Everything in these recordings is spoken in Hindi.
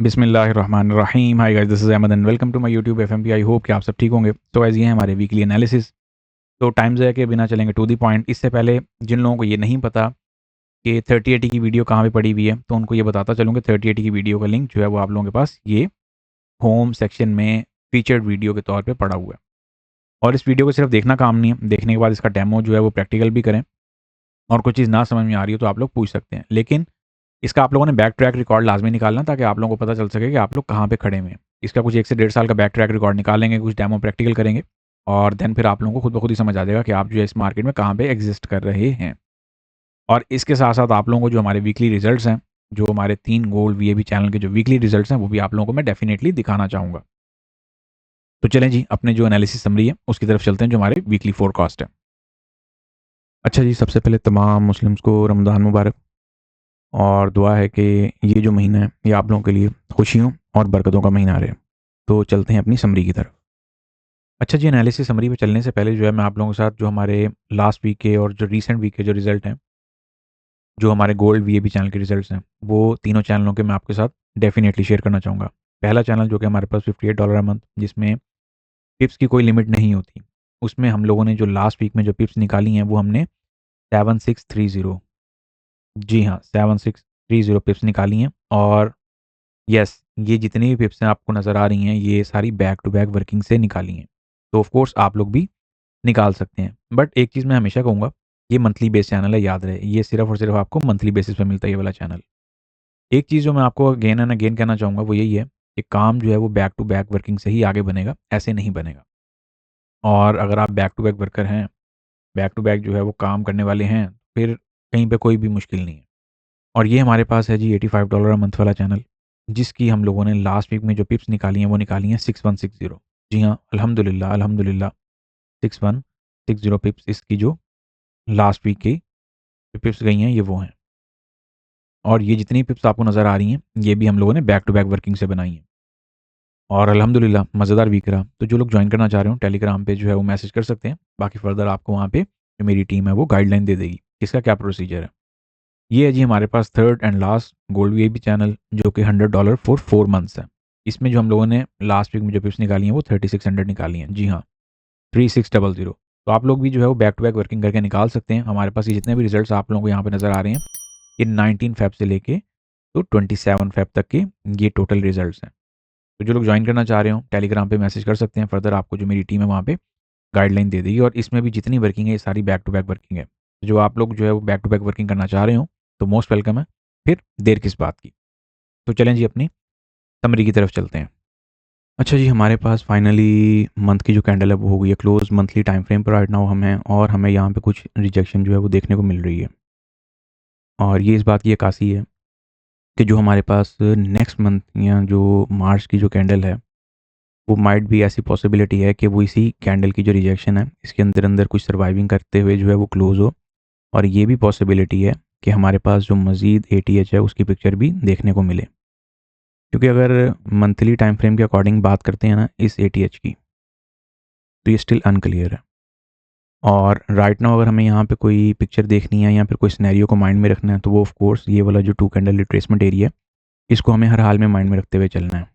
बिस्मिल्लाहिर्रहमानिर्रहीम। Hi guys, this is Ahmed and welcome to my YouTube FMP. I hope कि आप सब ठीक होंगे। तो गाइस, ये है हमारे वीकली एनालिसिस। तो टाइम ज़ाया के बिना चलेंगे टू द पॉइंट। इससे पहले जिन लोगों को ये नहीं पता कि 3080 की वीडियो कहाँ पे पड़ी हुई है, तो उनको ये बताता चलूँ कि 3080 की वीडियो का लिंक जो है वो आप लोगों के पास ये होम सेक्शन में फीचर्ड वीडियो के तौर पर पड़ा हुआ है। और इस वीडियो को सिर्फ देखना काम नहीं है, देखने के बाद इसका डेमो जो है वो प्रैक्टिकल भी करें। और कुछ चीज़ ना समझ में आ रही हो तो आप लोग पूछ सकते हैं, लेकिन इसका आप लोगों ने बैक ट्रैक रिकॉर्ड लाजमी निकालना, ताकि आप लोगों को पता चल सके कि आप लोग कहाँ पे खड़े हुए हैं। इसका कुछ 1 से 1.5 साल का बैक ट्रैक रिकॉर्ड निकालेंगे, कुछ डेमो प्रैक्टिकल करेंगे, और देन फिर आप लोगों को खुद ब खुद ही समझ आ जाएगा कि आप जो है इस मार्केट में कहाँ पे एग्जिस्ट कर रहे हैं। और इसके साथ साथ आप लोगों को जो हमारे वीकली रिजल्ट्स हैं, जो हमारे 3 गोल्ड वीएबी चैनल के जो वीकली रिजल्ट्स हैं, वो भी आप लोगों को मैं डेफिनेटली दिखाना चाहूँगा। तो चलें जी, अपने जो एनालिसिस समरी है उसकी तरफ चलते हैं, जो हमारे वीकली फोरकास्ट है। अच्छा जी, सबसे पहले तमाम मुस्लिम्स को रमज़ान मुबारक, और दुआ है कि ये जो महीना है ये आप लोगों के लिए खुशियों और बरकतों का महीना रहे। तो चलते हैं अपनी समरी की तरफ। अच्छा जी, एनालिसिस समरी पे चलने से पहले जो है मैं आप लोगों के साथ जो हमारे लास्ट वीक के और जो रीसेंट वीक के जो रिज़ल्ट हैं, जो हमारे गोल्ड वीएबी चैनल के रिज़ल्ट्स हैं, वो तीनों चैनलों के मैं आपके साथ डेफिनेटली शेयर करना चाहूँगा। पहला चैनल जो कि हमारे पास $58 अ मंथ, जिसमें पिप्स की कोई लिमिट नहीं होती, उसमें हम लोगों ने जो लास्ट वीक में जो पिप्स निकाली हैं वो हमने 7630, जी हाँ, 7630 पिप्स निकाली हैं। और यस, ये जितनी भी पिप्स हैं आपको नज़र आ रही हैं, ये सारी बैक टू बैक वर्किंग से निकाली हैं। तो ऑफ कोर्स आप लोग भी निकाल सकते हैं। बट एक चीज़ मैं हमेशा कहूँगा, ये मंथली बेस्ड चैनल है, याद रहे। ये सिर्फ़ और सिर्फ़ आपको मंथली बेसिस पे मिलता है ये वाला चैनल। एक चीज़ जो मैं आपको अगेन एंड अगेन कहना चाहूँगा वो यही है कि काम जो है वो बैक टू बैक वर्किंग से ही आगे बनेगा, ऐसे नहीं बनेगा। और अगर आप बैक टू बैक वर्कर हैं, बैक टू बैक जो है वो काम करने वाले हैं, फिर कहीं पे कोई भी मुश्किल नहीं है। और ये हमारे पास है जी $85 अ मंथ वाला चैनल, जिसकी हम लोगों ने लास्ट वीक में जो पिप्स निकाली हैं वो निकाली हैं 6160। जी हाँ, अल्हम्दुलिल्लाह अल्हम्दुलिल्लाह 6160 पिप्स इसकी जो लास्ट वीक की पिप्स गई हैं ये वो हैं। और ये जितनी पिप्स आपको नज़र आ रही हैं, ये भी हम लोगों ने बैक टू बैक वर्किंग से बनाई हैं। और अल्हम्दुलिल्लाह मज़ेदार वीक रहा। तो जो लोग ज्वाइन करना चाह रहे हो टेलीग्राम पे जो है वो मैसेज कर सकते हैं। बाकी फर्दर आपको वहाँ पे जो मेरी टीम है वो गाइडलाइन दे देगी इसका क्या प्रोसीजर है। ये है जी हमारे पास third and last gold VIP channel, जो कि $100 फॉर 4 मंथ्स है। इसमें जो हम लोगों ने लास्ट वीक में जो पिप्स निकाली हैं वो 3600 निकाली हैं। जी हाँ, 3600। तो आप लोग भी जो है वो बैक टू बैक वर्किंग करके निकाल सकते हैं। हमारे पास ये जितने भी रिजल्ट्स आप लोगों को यहाँ पे नज़र आ रहे हैं, ये 19 फेब से लेके तो 27 फेब तक के ये टोटल रिजल्ट्स हैं। तो जो लोग ज्वाइन करना चाह रहे हो टेलीग्राम पे मैसेज कर सकते हैं। फर्दर आपको जो मेरी टीम है वहाँ पे गाइडलाइन दे देगी। और इसमें भी जितनी वर्किंग है ये सारी बैक टू बैक वर्किंग है। जो आप लोग जो है वो बैक टू बैक वर्किंग करना चाह रहे हो तो मोस्ट वेलकम है। फिर देर किस बात की। तो चलें जी अपनी समरी की तरफ चलते हैं। अच्छा जी, हमारे पास फाइनली मंथ की जो कैंडल है वो हो गई है क्लोज मंथली टाइम फ्रेम पर राइट नाउ हम हैं, और हमें यहाँ पे कुछ रिजेक्शन जो है वो देखने को मिल रही है। और ये इस बात की अक्कासी है कि जो हमारे पास नेक्स्ट मंथ या जो मार्च की जो कैंडल है, वो माइट भी ऐसी पॉसिबिलिटी है कि वो इसी कैंडल की जो रिजेक्शन है इसके अंदर अंदर कुछ सर्वाइविंग करते हुए जो है वो क्लोज़ हो। और ये भी पॉसिबिलिटी है कि हमारे पास जो मज़ीद एटीएच है उसकी पिक्चर भी देखने को मिले। क्योंकि अगर मंथली टाइम फ्रेम के अकॉर्डिंग बात करते हैं ना इस एटीएच की, तो ये स्टिल अनक्लियर है। और राइट नाउ अगर हमें यहाँ पे कोई पिक्चर देखनी है या फिर कोई सिनेरियो को माइंड में रखना है, तो वो ऑफ कोर्स ये वाला जो 2 कैंडल रिट्रेसमेंट एरिया है, इसको हमें हर हाल में माइंड में रखते हुए चलना है।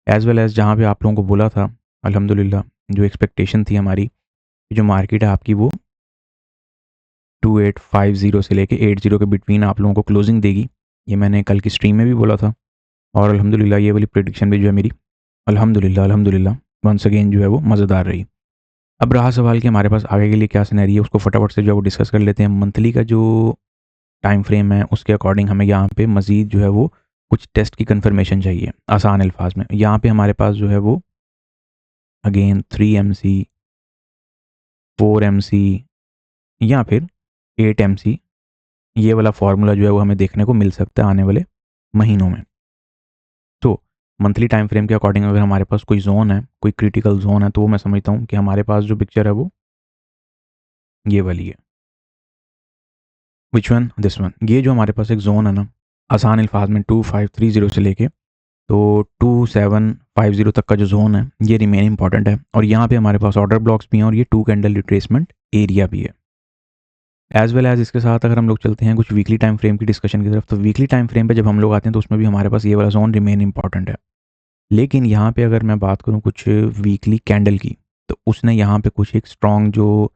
एज़ वेल एज़ जहाँ पे आप लोगों को बोला था, अल्हम्दुलिल्लाह जो एक्सपेक्टेशन थी हमारी, जो मार्केट है आपकी वो 2850 से लेके 80 के बिटवीन आप लोगों को क्लोजिंग देगी। ये मैंने कल की स्ट्रीम में भी बोला था। और अल्हम्दुलिल्लाह ये वाली प्रेडिक्शन भी जो है मेरी अल्हम्दुलिल्लाह अल्हम्दुलिल्लाह वंस अगेन जो है वो मज़ेदार रही। अब रहा सवाल कि हमारे पास आगे के लिए क्या सिनेरियो है, उसको फटाफट से जो है वो डिस्कस कर लेते हैं। मंथली का जो टाइम फ्रेम है उसके अकॉर्डिंग हमें यहाँ पे मज़ीद जो है वो कुछ टेस्ट की कन्फर्मेशन चाहिए आसान अल्फाज में। यहाँ पे हमारे पास जो है वो अगेन 3MC, 4MC या फिर 8MC, ये वाला फार्मूला जो है वो हमें देखने को मिल सकता है आने वाले महीनों में। तो मंथली टाइम फ्रेम के अकॉर्डिंग अगर हमारे पास कोई जोन है, कोई क्रिटिकल जोन है, तो वो मैं समझता हूँ कि हमारे पास जो पिक्चर है वो ये वाली है। Which one? This one. ये जो हमारे पास एक जोन है ना, आसान अल्फाज में 2530 से लेके तो 2750 तक का जो जोन है ये रिमेन इंपॉर्टेंट है। और यहाँ पे हमारे पास ऑर्डर ब्लॉक्स भी हैं और ये 2 कैंडल रिट्रेसमेंट एरिया भी है। एज वेल एज इसके साथ अगर हम लोग चलते हैं कुछ वीकली टाइम फ्रेम की डिस्कशन की तरफ, तो वीकली टाइम फ्रेम पे जब हम लोग आते हैं तो उसमें भी हमारे पास ये वाला जोन रिमेन इंपॉर्टेंट है। लेकिन यहाँ पे अगर मैं बात करूँ कुछ वीकली कैंडल की, तो उसने यहाँ पे कुछ एक स्ट्रॉन्ग जो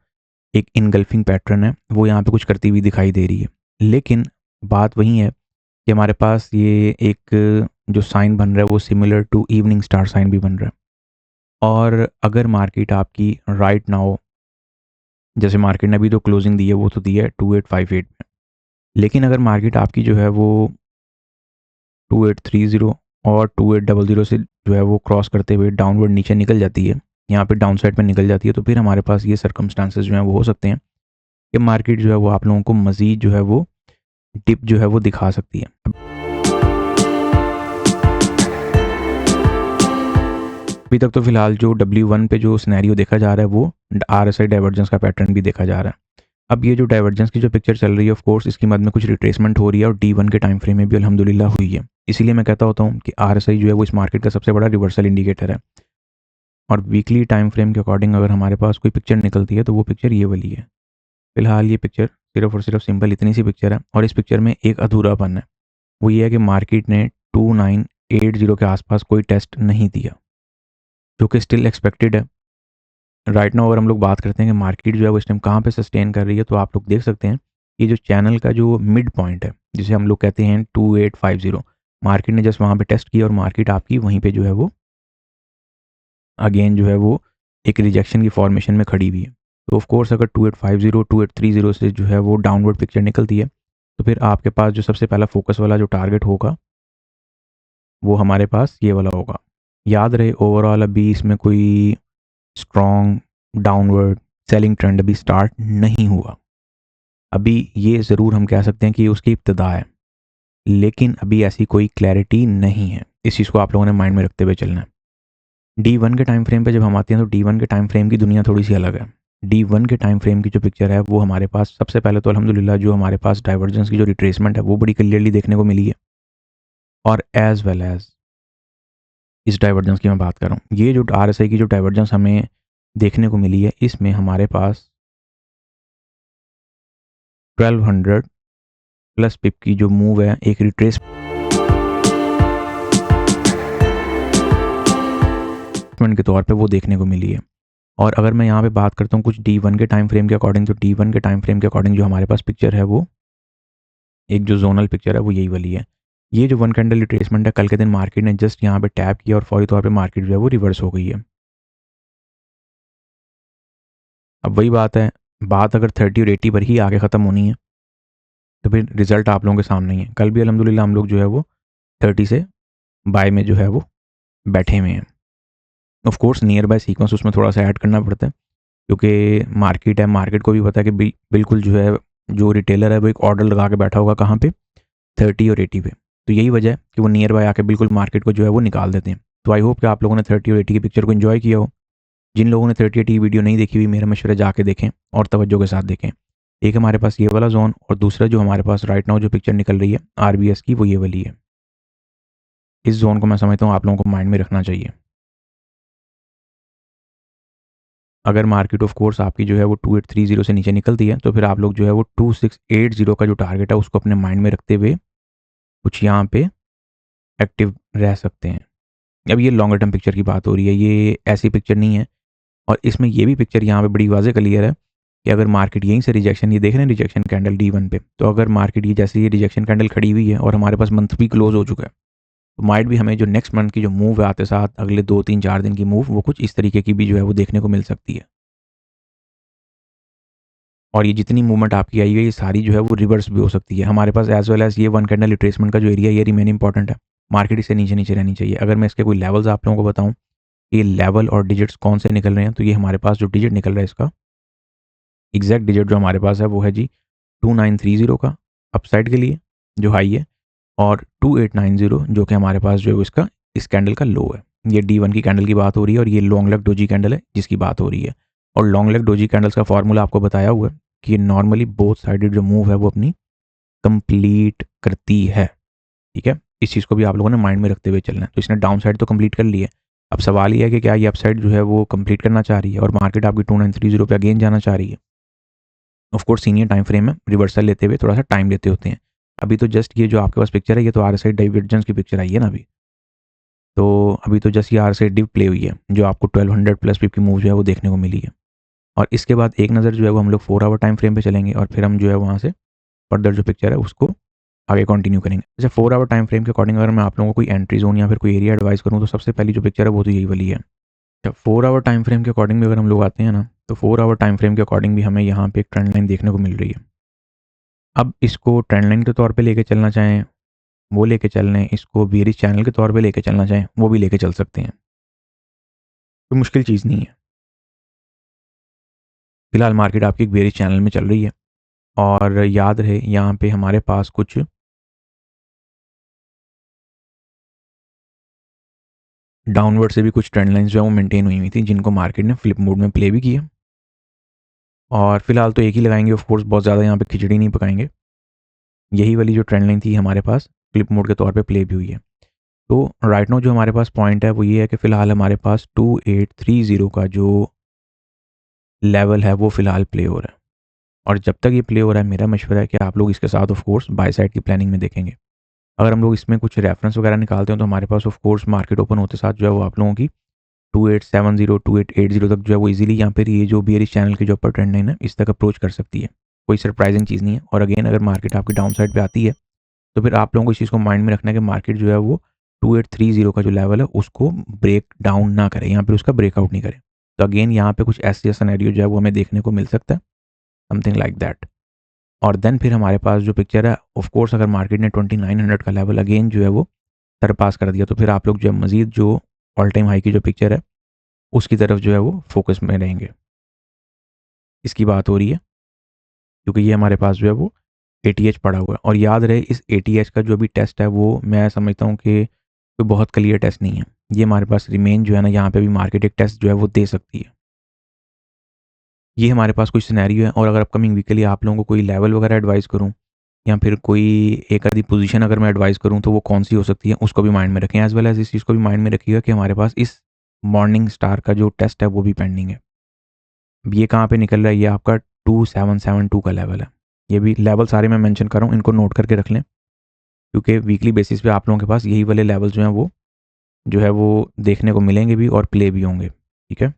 एक इनगल्फिंग पैटर्न है वो यहाँ पे कुछ करती हुई दिखाई दे रही है। लेकिन बात वही है कि हमारे पास ये एक जो साइन बन रहा है वो similar to evening star sign भी बन रहा है। और अगर मार्केट आपकी राइट नाउ, जैसे मार्केट ने अभी जो क्लोजिंग दी है वो तो दी है 2858 में, लेकिन अगर मार्केट आपकी जो है वो 2830 और 2800 से जो है वो क्रॉस करते हुए डाउनवर्ड नीचे निकल जाती है, यहाँ पे डाउन साइड पर निकल जाती है, तो फिर हमारे पास ये सर्कमस्टांसेस जो हैं वो हो सकते हैं कि मार्केट जो है वो आप लोगों को मज़ीद जो है वो डिप जो है वो दिखा सकती है। अभी तक तो फिलहाल जो W1 पे जो सिनेरियो देखा जा रहा है वो RSI डाइवर्जेंस का पैटर्न भी देखा जा रहा है। अब ये जो डाइवर्जेंस की जो पिक्चर चल रही है, ऑफ कोर्स इसकी मद में कुछ रिट्रेसमेंट हो रही है और D1 के टाइम फ्रेम में भी अल्हम्दुलिल्लाह हुई है। इसीलिए मैं कहता होता हूँ कि RSI जो है वो इस मार्केट का सबसे बड़ा रिवर्सल इंडिकेटर है। और वीकली टाइम फ्रेम के अकॉर्डिंग अगर हमारे पास कोई पिक्चर निकलती है तो वो पिक्चर ये वाली है। फिलहाल ये पिक्चर सिर्फ और सिर्फ सिंपल इतनी सी पिक्चर है, और इस पिक्चर में एक अधूरापन है। वो ये है कि मार्केट ने 2980 के आसपास कोई टेस्ट नहीं दिया, जो कि स्टिल एक्सपेक्टेड है। राइट नाउ अगर हम लोग बात करते हैं कि मार्केट जो है वो इस टाइम कहाँ पे सस्टेन कर रही है, तो आप लोग देख सकते हैं कि जो चैनल का जो मिड पॉइंट है, जिसे हम लोग कहते हैं 2850, मार्केट ने जस्ट वहाँ पे टेस्ट किया और मार्केट आपकी वहीं पे जो है वो अगेन जो है वो एक रिजेक्शन की फॉर्मेशन में खड़ी हुई है। तो ऑफ कोर्स अगर 2850 2830 से जो है वो डाउनवर्ड पिक्चर निकलती है, तो फिर आपके पास जो सबसे पहला फोकस वाला जो टारगेट होगा वो हमारे पास ये वाला होगा। याद रहे ओवरऑल अभी इसमें कोई स्ट्रॉन्ग डाउनवर्ड सेलिंग ट्रेंड अभी स्टार्ट नहीं हुआ। अभी ये ज़रूर हम कह सकते हैं कि उसकी इब्तिदा है, लेकिन अभी ऐसी कोई क्लैरिटी नहीं है। इस चीज़ को आप लोगों ने माइंड में रखते हुए चलना है। D1 के टाइम फ्रेम पे जब हम आते हैं तो D1 के टाइम फ्रेम की दुनिया थोड़ी सी अलग है। D1 के टाइम फ्रेम की जो पिक्चर है वो हमारे पास सबसे पहले तो अल्हम्दुलिल्लाह जो हमारे पास डाइवर्जेंस की जो रिट्रेसमेंट है वो बड़ी क्लियरली देखने को मिली है। और एज वेल एज इस डाइवर्जेंस की मैं बात कर रहा हूँ, ये जो RSI की जो डाइवर्जेंस हमें देखने को मिली है, इसमें हमारे पास 1200 प्लस पिप की जो मूव है एक रिट्रेसमेंट के तौर पे वो देखने को मिली है। और अगर मैं यहाँ पे बात करता हूँ कुछ D1 के टाइम फ्रेम के अकॉर्डिंग, तो D1 के टाइम फ्रेम के अकॉर्डिंग जो हमारे पास पिक्चर है वो एक जो जोनल पिक्चर है वो यही वाली है। ये जो वन कैंडल रिट्रेसमेंट है, कल के दिन मार्केट ने जस्ट यहाँ पे टैप किया और फौरी तौर पे मार्केट जो है वो रिवर्स हो गई है। अब वही बात है, बात अगर 30 और 80 पर ही आगे ख़त्म होनी है तो फिर रिजल्ट आप लोगों के सामने ही है। कल भी अल्हम्दुलिल्लाह हम लोग जो है वो 30 से बाय में जो है वो बैठे हुए हैं। Of course near by sequence उसमें थोड़ा सा ऐड करना पड़ता है, क्योंकि मार्केट है, मार्केट को भी पता है कि बिल्कुल जो है जो रिटेलर है वो एक ऑर्डर लगा के बैठा होगा कहाँ पे, 30 और 80 पे। तो यही वजह है कि वो नियर बाय आके बिल्कुल मार्केट को जो है वो निकाल देते हैं। तो आई होप कि आप लोगों ने 30 और 80 की पिक्चर को एंजॉय किया हो। जिन लोगों ने 30 80 की वीडियो नहीं देखी हुई, मेरा मशवरा जाके देखें और तवज्जो के साथ देखें। एक हमारे पास ये वाला जोन और दूसरा जो हमारे पास राइट नाउ जो पिक्चर निकल रही है RBS की वो ये वाली है। इस जोन को मैं समझता हूँ आप लोगों को माइंड में रखना चाहिए। अगर मार्केट ऑफ कोर्स आपकी जो है वो 2830 से नीचे निकलती है, तो फिर आप लोग जो है वो 2680 का जो टारगेट है उसको अपने माइंड में रखते हुए कुछ यहाँ पे एक्टिव रह सकते हैं। अब ये लॉन्गर टर्म पिक्चर की बात हो रही है, ये ऐसी पिक्चर नहीं है। और इसमें ये भी पिक्चर यहाँ पे बड़ी वाज़ेह क्लियर है कि अगर मार्केट यहीं से रिजेक्शन, ये देख रहे हैं रिजेक्शन कैंडल D1 पे, तो अगर मार्केट ये जैसे ये रिजेक्शन कैंडल खड़ी हुई है और हमारे पास मंथ भी क्लोज हो चुका है, तो माइट भी हमें जो नेक्स्ट मंथ की जो मूव है आते साथ अगले 2 3 4 दिन की मूव, वो कुछ इस तरीके की भी जो है वो देखने को मिल सकती है। और ये जितनी मूवमेंट आपकी आई है ये सारी जो है वो रिवर्स भी हो सकती है हमारे पास। एज वेल एज ये वन कैंडल रिट्रेसमेंट का जो एरिया ये रिमेन इंपॉर्टेंट है, मार्केट इससे नीचे नीचे रहनी चाहिए। अगर मैं इसके कोई लेवल्स आप लोगों को बताऊं, ये लेवल और डिजिट्स कौन से निकल रहे हैं, तो ये हमारे पास जो डिजिट निकल रहा है इसका एग्जैक्ट डिजिट जो हमारे पास है वो है जी 2930 का अपसाइड के लिए जो हाई है, और 2890 जो कि हमारे पास जो है इसका इस कैंडल का लो है। ये D1 की कैंडल की बात हो रही है और ये लॉन्ग लेग डोजी कैंडल है जिसकी बात हो रही है। और लॉन्ग लेग डोजी कैंडल्स का फॉर्मूला आपको बताया हुआ है कि ये नॉर्मली बोथ साइडेड जो मूव है वो अपनी कंप्लीट करती है। ठीक है, इस चीज़ को भी आप लोगों ने माइंड में रखते हुए चलना है। तो इसने डाउन साइड तो कंप्लीट कर ली है, अब सवाल ये है कि क्या ये अपसाइड जो है वो कंप्लीट करना चाह रही है और मार्केट आपकी 2930 पे अगेन जाना चाह रही है। Of course senior time frame में रिवर्सल लेते हुए थोड़ा सा टाइम लेते होते हैं। अभी तो जस्ट ये जो आपके पास पिक्चर है ये तो RSI डाइवर्जेंस की पिक्चर आई है ना अभी, तो अभी तो जस्ट ये RSI डिप प्ले हुई है जो आपको 1200 प्लस पिप की मूव जो है वो देखने को मिली है। और इसके बाद एक नज़र जो है वो हम लोग 4 आवर टाइम फ्रेम पे चलेंगे और फिर हम जो है वहाँ से फर्दर जो पिक्चर है उसको आगे कंटिन्यू करेंगे। जैसे 4 आवर टाइम फ्रेम के अकॉर्डिंग अगर मैं आप लोगों को कोई एंट्री जोन या फिर कोई एरिया एडवाइस करूँ तो सबसे पहली जो पिक्चर है वो तो यही वाली है। जब 4 आवर टाइम फ्रेम के अकॉर्डिंग भी अगर हम लोग आते हैं ना, तो 4 आवर टाइम फ्रेम के अकॉर्डिंग भी हमें यहाँ पे एक ट्रेंड लाइन देखने को मिल रही है। अब इसको ट्रेंड लाइन के तौर पे लेके चलना चाहें वो लेके चल लें, इसको बेयरिश चैनल के तौर पे लेके चलना चाहें वो भी लेके चल सकते हैं, कोई मुश्किल चीज़ नहीं है। फिलहाल मार्केट आपकी एक बेयरिश चैनल में चल रही है और याद रहे यहाँ पे हमारे पास कुछ डाउनवर्ड से भी कुछ ट्रेंड लाइंस जो है वो मेंटेन हुई हुई थी जिनको मार्केट ने फ्लिप मोड में प्ले भी किया। और फिलहाल तो एक ही लगाएंगे, ऑफ कोर्स बहुत ज़्यादा यहाँ पे खिचड़ी नहीं पकाएंगे। यही वाली जो ट्रेंड लाइन थी हमारे पास फ्लिप मोड के तौर पे प्ले भी हुई है। तो राइट नाउ जो हमारे पास पॉइंट है वो ये है कि फ़िलहाल हमारे पास 2830 का जो लेवल है वो फ़िलहाल प्ले हो रहा है। और जब तक ये प्ले हो रहा है मेरा मशवरा है कि आप लोग इसके साथ ऑफ कोर्स बाय साइड की प्लानिंग में देखेंगे। अगर हम लोग इसमें कुछ रेफरेंस वगैरह निकालते हैं तो हमारे पास ऑफ कोर्स मार्केट ओपन होते साथ जो है वो आप लोगों की 2870 2880 तक जो है वो इजीली यहाँ पर ये जो बियरिश चैनल की जो अपर ट्रेंड लाइन है इस तक अप्रोच कर सकती है। कोई सरप्राइजिंग चीज़ नहीं है। और अगेन अगर मार्केट आपकी डाउन साइड पे आती है तो फिर आप लोगों को इस चीज़ को माइंड में रखना है कि मार्केट जो है वो 2830 का जो लेवल है उसको ब्रेक डाउन ना करे, यहाँ पर उसका ब्रेकआउट नहीं करे। तो अगेन यहाँ पे कुछ ऐसे सिनेरियो जो है वो हमें देखने को मिल सकता है, समथिंग लाइक दैट। और देन फिर हमारे पास जो पिक्चर है ऑफ कोर्स अगर मार्केट ने 2900 का लेवल अगेन जो है वो सरपास कर दिया तो फिर आप लोग जो है मजीद जो ऑल टाइम हाई की जो पिक्चर है उसकी तरफ जो है वो फोकस में रहेंगे। इसकी बात हो रही है क्योंकि ये हमारे पास जो है वो ATH पड़ा हुआ है। और याद रहे इस ATH का जो भी टेस्ट है वो मैं समझता हूँ कि कोई बहुत क्लियर टेस्ट नहीं है। ये हमारे पास रिमेन जो है ना यहाँ पे भी मार्केट एक टेस्ट जो है वो दे सकती है। ये हमारे पास कुछ सिनेरियो है। और अगर अपकमिंग वीक के लिए आप लोगों को कोई लेवल वगैरह एडवाइस करूँ या फिर कोई एक आधी पोजीशन अगर मैं एडवाइस करूँ तो वो कौन सी हो सकती है उसको भी माइंड में रखें। एज वेल एज इस चीज़ को भी माइंड में रखिएगा कि हमारे पास इस मॉर्निंग स्टार का जो टेस्ट है वो भी पेंडिंग है। ये कहाँ पे निकल रहा है, ये आपका 2772 का लेवल है। ये भी लेवल सारे मैं मेंशन कर रहा हूँ, इनको नोट करके रख लें क्योंकि वीकली बेसिस पे आप लोगों के पास यही वाले लेवल जो है वो देखने को मिलेंगे भी और प्ले भी होंगे। ठीक है,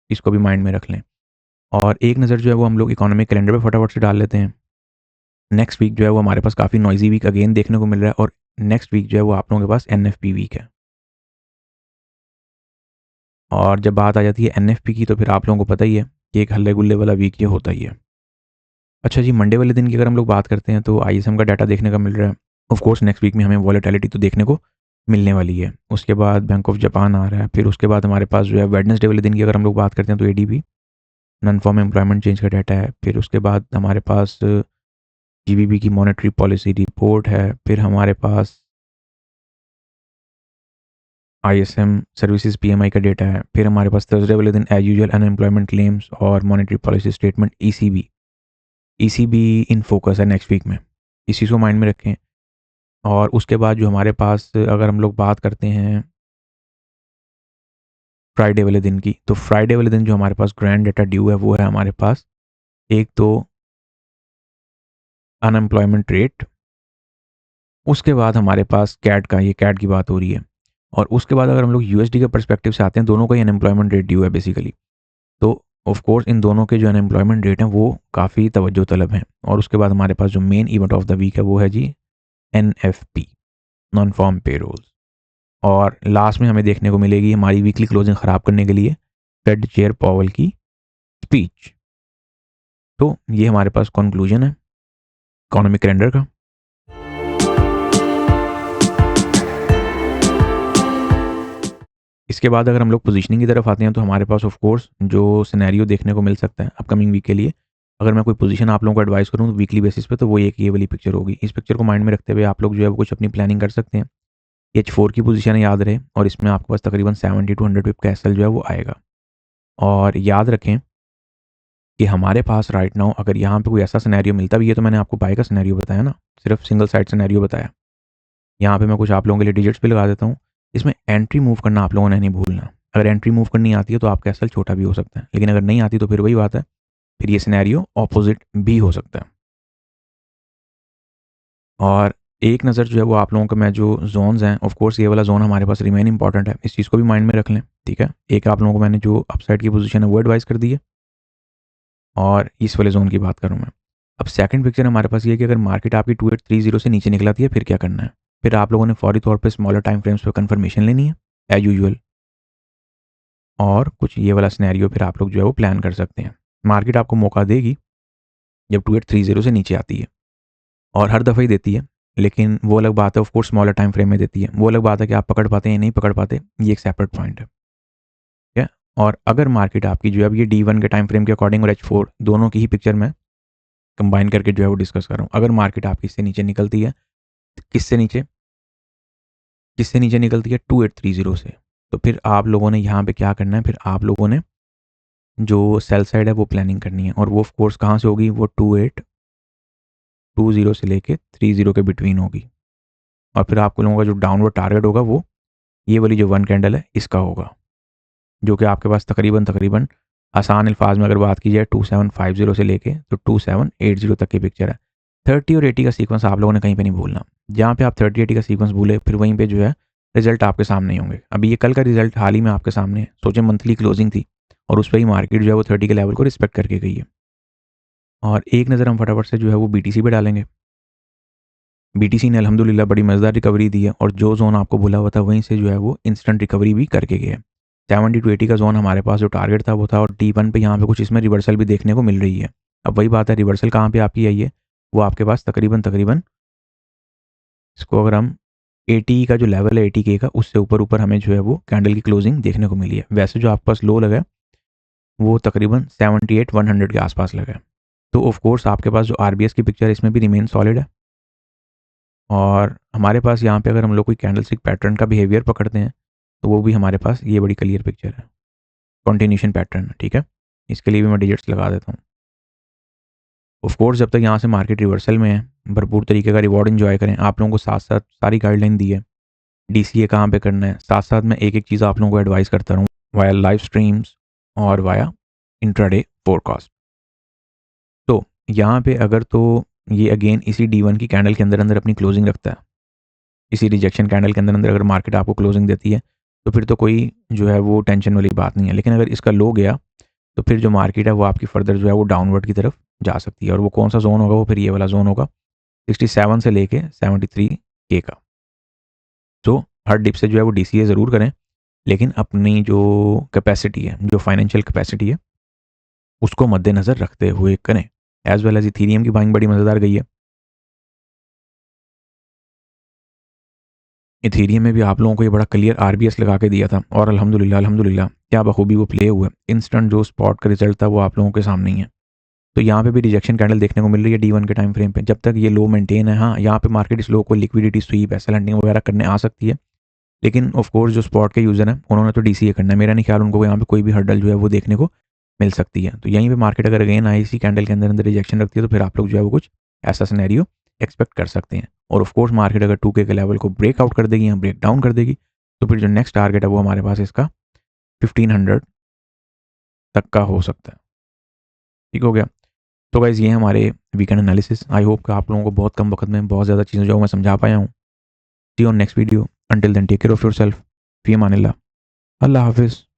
इसको भी माइंड में रख लें। और एक नज़र जो है वो हम लोग इकोनॉमिक कैलेंडर पे फटाफट से डाल लेते हैं। नेक्स्ट वीक जो है वो हमारे पास काफ़ी नॉइजी वीक अगेन देखने को मिल रहा है और नेक्स्ट वीक जो है वो आप लोगों के पास NFP वीक है। और जब बात आ जाती है NFP की तो फिर आप लोगों को पता ही है कि एक हल्ले गुल्ले वाला वीक ये होता ही है। अच्छा जी, मंडे वाले दिन की अगर हम लोग बात करते हैं तो ISM का डाटा देखने का मिल रहा है। ऑफ कोर्स नेक्स्ट वीक में हमें वॉलेटिलिटी तो देखने को मिलने वाली है। उसके बाद बैंक ऑफ जापान आ रहा है। फिर उसके बाद हमारे पास जो है वेडनेसडे वाले दिन की अगर हम लोग बात करते हैं तो ADP non farm employment change का डाटा है। फिर उसके बाद हमारे पास GBP की मॉनेटरी पॉलिसी रिपोर्ट है। फिर हमारे पास ISM सर्विसेज PMI का डेटा है। फिर हमारे पास थर्सडे वाले दिन एज यूजुअल अनएम्प्लॉयमेंट क्लेम्स और monetary policy statement ECB in focus है नेक्स्ट वीक में। इस चीज़ को माइंड में रखें। और उसके बाद जो हमारे पास अगर हम लोग बात करते हैं फ्राइडे वाले दिन की, तो फ्राइडे वाले दिन जो हमारे पास ग्रैंड डेटा ड्यू है वो है हमारे पास एक तो अनएम्प्लॉयमेंट रेट, उसके बाद हमारे पास कैट का, ये कैट की बात हो रही है। और उसके बाद अगर हम लोग USD के परस्पेक्टिव से आते हैं, दोनों का ही अनएम्प्लॉयमेंट रेट ड्यू है बेसिकली। तो ऑफ कोर्स इन दोनों के जो अनएम्प्लॉयमेंट रेट हैं वो काफ़ी तवज्जो तलब हैं। और उसके बाद हमारे पास जो main event of the week है वो है जी NFP नॉन फॉर्म पेरोल्स। और लास्ट में हमें देखने को मिलेगी हमारी वीकली क्लोजिंग ख़राब करने के लिए फेड चेयर पॉवल की स्पीच। तो ये हमारे पास कंक्लूजन है इकोनॉमिक कैलेंडर का। इसके बाद अगर हम लोग पोजीशनिंग की तरफ आते हैं तो हमारे पास ऑफ कोर्स जो सिनेरियो देखने को मिल सकता है अपकमिंग वीक के लिए, अगर मैं कोई पोजीशन आप लोगों को एडवाइस करूँ तो वीकली बेसिस पे तो वो एक ये वाली पिक्चर होगी। इस पिक्चर को माइंड में रखते हुए आप लोग जो है वो कुछ अपनी प्लानिंग कर सकते हैं। H4 की पोजीशन है याद रहे, और इसमें आपके पास तकरीबन 70 to 100 पिप का SL जो है वो आएगा। और याद रखें कि हमारे पास राइट नाउ अगर यहाँ पे कोई ऐसा सिनेरियो मिलता भी है, तो मैंने आपको बाय का सिनेरियो बताया ना, सिर्फ सिंगल साइड सिनेरियो बताया। यहाँ पे मैं कुछ आप लोगों के लिए डिजिट्स भी लगा देता हूँ। इसमें एंट्री मूव करना आप लोगों ने नहीं भूलना। अगर एंट्री मूव करनी आती है तो आपका SL छोटा भी हो सकता है, लेकिन अगर नहीं आती तो फिर वही बात है फिर ये सिनेरियो ऑपोजिट भी हो सकता है। और एक नज़र जो है वो आप लोगों का मैं जो जोन्स हैं, ऑफ कोर्स ये वाला जोन हमारे पास रिमेन इंपॉर्टेंट है, इस चीज़ को भी माइंड में रख लें, ठीक है। एक आप लोगों को मैंने जो अपसाइड की पोजीशन है वो एडवाइस कर दी है, और इस वाले जोन की बात करूँ मैं। अब सेकंड पिक्चर हमारे पास ये है कि अगर मार्केट आपकी 2830 से नीचे निकलाती है फिर क्या करना है। फिर आप लोगों ने फौरी तौर पे स्मॉलर टाइम फ्रेम्स पे कंफर्मेशन लेनी है एज यूजुअल, और कुछ ये वाला सिनेरियो फिर आप लोग जो है वो प्लान कर सकते हैं। मार्केट आपको मौका देगी जब 2830 से नीचे आती है, और हर दफ़ा ही देती है, लेकिन वो अलग बात है, of course smaller time frame में देती है। वो अलग बात है कि आप पकड़ पाते हैं या नहीं पकड़ पाते, ये एक सेपरेट पॉइंट है, ठीक है। और अगर मार्केट आपकी जो है अब ये D1 के टाइम फ्रेम के अकॉर्डिंग और H4 दोनों की ही पिक्चर में कंबाइन करके जो है वो डिस्कस कर रहा हूँ। अगर मार्केट आपकी इससे नीचे निकलती है, किससे नीचे, किससे नीचे निकलती है 2830 से, तो फिर आप लोगों ने यहाँ पे क्या करना है, फिर आप लोगों ने जो सेल साइड है वो प्लानिंग करनी है, और वो ऑफ कोर्स कहाँ से होगी, वो 2820 से लेके 30 के बिटवीन होगी। और फिर आप लोगों का जो डाउनवर्ड टारगेट होगा वो ये वाली जो वन कैंडल है इसका होगा, जो कि आपके पास तकरीबन तकरीबन आसान अल्फाज में अगर बात की जाए 2750 से लेके तो 2780 तक की पिक्चर है। 30 और 80 का सीक्वेंस आप लोगों ने कहीं पे नहीं भूलना। जहाँ पे आप 30-80 का सीक्वेंस भूले फिर वहीं पे जो है रिजल्ट आपके सामने ही होंगे। अभी ये कल का रिजल्ट हाल ही में आपके सामने है, सोचे मंथली क्लोजिंग थी और उस पर ही मार्केट जो है वो 30 के लेवल को रिस्पेक्ट करके गई है। और एक नज़र हम फटाफट से जो है वो BTC पे डालेंगे। BTC ने अल्हम्दुलिल्लाह बड़ी मज़ेदार रिकवरी दी है, और जो जोन आपको बोला हुआ था वहीं से जो है वो इंस्टेंट रिकवरी भी करके गया है। 70 to 80 का जोन हमारे पास जो टारगेट था वो था, और D1 पे यहाँ पे कुछ इसमें रिवर्सल भी देखने को मिल रही है। अब वही बात है, रिवर्सल कहाँ पे आपकी आई है, वो आपके पास तकरीबन तकरीबन इसको अगर हम 80 का जो लेवल है 80K का, उससे ऊपर ऊपर हमें जो है वो कैंडल की क्लोजिंग देखने को मिली है। वैसे जो आपके पास लो लगा है वो तकरीबन 78-100 के आसपास लगा है। तो ऑफ कोर्स आपके पास जो RBS की पिक्चर है इसमें भी रिमेन सॉलिड है, और हमारे पास यहाँ पे अगर हम लोग कोई कैंडल स्टिक पैटर्न का बिहेवियर पकड़ते हैं तो वो भी हमारे पास ये बड़ी क्लियर पिक्चर है, कंटिन्यूशन पैटर्न है, ठीक है। इसके लिए भी मैं डिजिट्स लगा देता हूँ। ऑफ कोर्स जब तक यहाँ से मार्केट रिवर्सल में है, भरपूर तरीके का रिवॉर्ड इन्जॉय करें। आप लोगों को साथ साथ सारी गाइडलाइन दी है, DCA कहाँ पे करना है, साथ साथ मैं एक एक चीज़ आप लोगों को एडवाइस करता रहूँ वाया लाइव स्ट्रीम्स और वाया इंट्राडे फोरकास्ट। तो यहाँ पे अगर तो ये अगेन इसी D1 की कैंडल के अंदर अंदर अपनी क्लोजिंग रखता है, इसी रिजेक्शन कैंडल के अंदर अंदर अगर मार्केट आपको क्लोजिंग देती है तो फिर तो कोई जो है वो टेंशन वाली बात नहीं है। लेकिन अगर इसका लो गया तो फिर जो मार्केट है वो आपकी फर्दर जो है वो डाउनवर्ड की तरफ जा सकती है, और वो कौन सा जोन होगा, वो फिर ये वाला जोन होगा 67 से लेके 73K का। तो हर डिप से जो है वो DCA ज़रूर करें, लेकिन अपनी जो कैपेसिटी है, जो फाइनेंशियल कैपेसिटी है, उसको मद्देनज़र रखते हुए करें। एज वेल एज इथीरियम की बाइंग बड़ी मज़ेदार गई है। इथीरियम में भी आप लोगों को ये बड़ा क्लियर RBS लगा के दिया था, और अल्हम्दुलिल्लाह अल्हम्दुलिल्लाह क्या बखूबी वो प्ले हुआ। इंस्टेंट जो स्पॉट का रिजल्ट था वो आप लोगों के सामने ही है। तो यहाँ पे भी रिजेक्शन कैंडल देखने को मिल रही है D1 के टाइम फ्रेम पे। जब तक ये लो मेंटेन है, हाँ यहाँ पे मार्केट इस लो को लिक्विडिटी स्वीप एसएल हंटिंग वगैरह करने आ सकती है, लेकिन ऑफ कोर्स जो स्पॉट के यूज़र हैं उन्होंने तो DCA करना है। मेरा नहीं ख्याल उनको यहाँ पे कोई भी हर्डल जो है वो देखने को मिल सकती है। तो यहीं पे मार्केट अगर अगेन IC कैंडल के अंदर अंदर रिजेक्शन रखती है तो फिर आप लोग जो है वो कुछ ऐसा सिनेरियो एक्सपेक्ट कर सकते हैं। और ऑफ कोर्स मार्केट अगर 2K के लेवल को ब्रेकआउट कर देगी या ब्रेक डाउन कर देगी तो फिर जो नेक्स्ट टारगेट है वो हमारे पास इसका 1500 तक का हो सकता है। ठीक हो गया। तो गाइज़ ये हमारे वीकेंड एनालिसिस। आई होप कि आप लोगों को बहुत कम वक्त में बहुत ज़्यादा चीज़ें जो मैं समझा पाया हूँ। See on next video. Until then take care of yourself. फी अमानिल्लाह। अल्लाह हाफिज़।